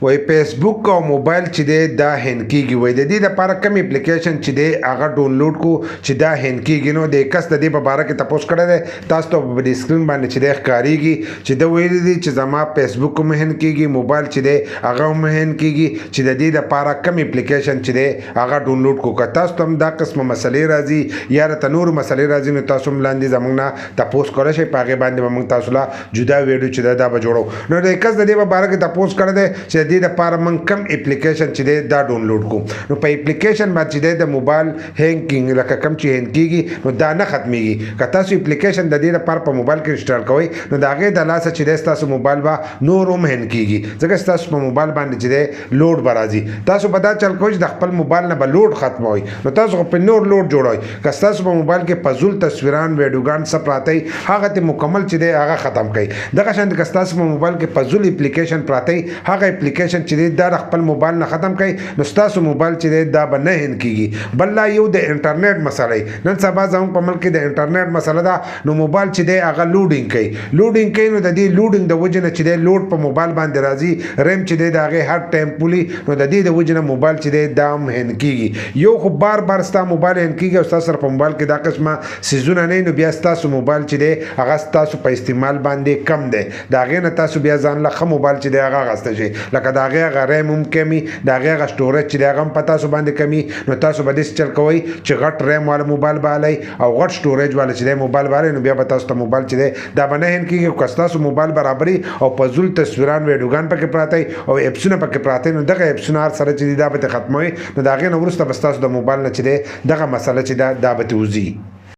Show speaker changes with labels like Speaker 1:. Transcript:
Speaker 1: وای فیسبوک او موبایل چې دی دا هین کیږي وای د دې لپاره کوم اپلیکیشن چې دی هغه ډاونلوډ کو چې دا هین کیږي نو د کس د دې په اړه کې تاسو کړه دی تاسو ته په سکرین باندې چې دی ښکاریږي چې دا ویل دي چې زما فیسبوک هم هین کیږي موبایل چې دی هغه هم هین کیږي چې د دې لپاره کوم اپلیکیشن چې دی هغه ډاونلوډ کو که تاسو هم دا قسمه مسلې راځي یا ته نور مسلې راځي نو تاسو هم لاندې زموږ نه تاسو کولای شئ په هغه باندې موږ تاسو لا جدا ویډیو چې دا به جوړو نو د کس د دې په اړه کې تاسو کړه دی چې د لپاره من کم اپلیکیشن چې دی دا ډاونلوډ کو نو په اپلیکیشن باندې چې دی د موبایل هینګینګ لکه کم چې هینګ کیږي نو دا نه ختميږي که تاسو اپلیکیشن د دې لپاره په موبایل کې انسټال کوئ نو دا هغه د لاسه چې دی تاسو موبایل با نور هم هینګ کیږي ځکه تاسو په موبایل باندې چې دی لوډ برازي تاسو په دا چل کوئ د خپل موبایل نه به لوډ ختموي نو تاسو په نور لوډ جوړوي که تاسو په موبایل کې فزول تصویران ویډیوګان سب راته هغه ته مکمل چې دی هغه ختم کړئ دغه شان که تاسو په موبایل کې فزول اپلیکیشن پراته هغه اپلیکیشن چې دا خپل موبایل نه ختم کړئ نو تاسو موبایل چې دا به نه هین کیږي بل لا یو د انټرنیټ مسله نن سبا زموږ په ملک کې د انټرنیټ مسله ده نو موبایل چې دی هغه لوډینګ کوي نو د دې لوډینګ د وجه نه چې دی لوډ په موبایل باندې راځي ریم چې دی د هغه هر ټایم پولی نو د دې د وجه نه موبایل چې دی دا هم هین کیږي یو خو بار ستا موبایل هین کیږي او تاسو په موبایل کې دا قسمه سيزونه نه نو بیا تاسو موبایل چې دی هغه تاسو په استعمال باندې کم دی دا غي نه تاسو بیا ځان له موبایل چې دی هغه غسته شي لکه دا غي ریم هم کمی دا غي سٹوریج چې دا غم پتا سو باندې کمی نو تاسو به دې چل کوی چې غټ ریم والا موبایل بالای او غټ سٹوریج والا چې د موبایل بالای نو بیا به تاسو ته موبایل چې دا بنه هین کیږي که تاسو موبایل برابرۍ او فزول تصویران ویډیوګان پکې پراته او اپسونه پکې پراته نو دغه اپسونه سره چې دا به ختموي نو دا غي نو ورسته بس تاسو د موبایل نه چې دغه مسله چې دا به توزي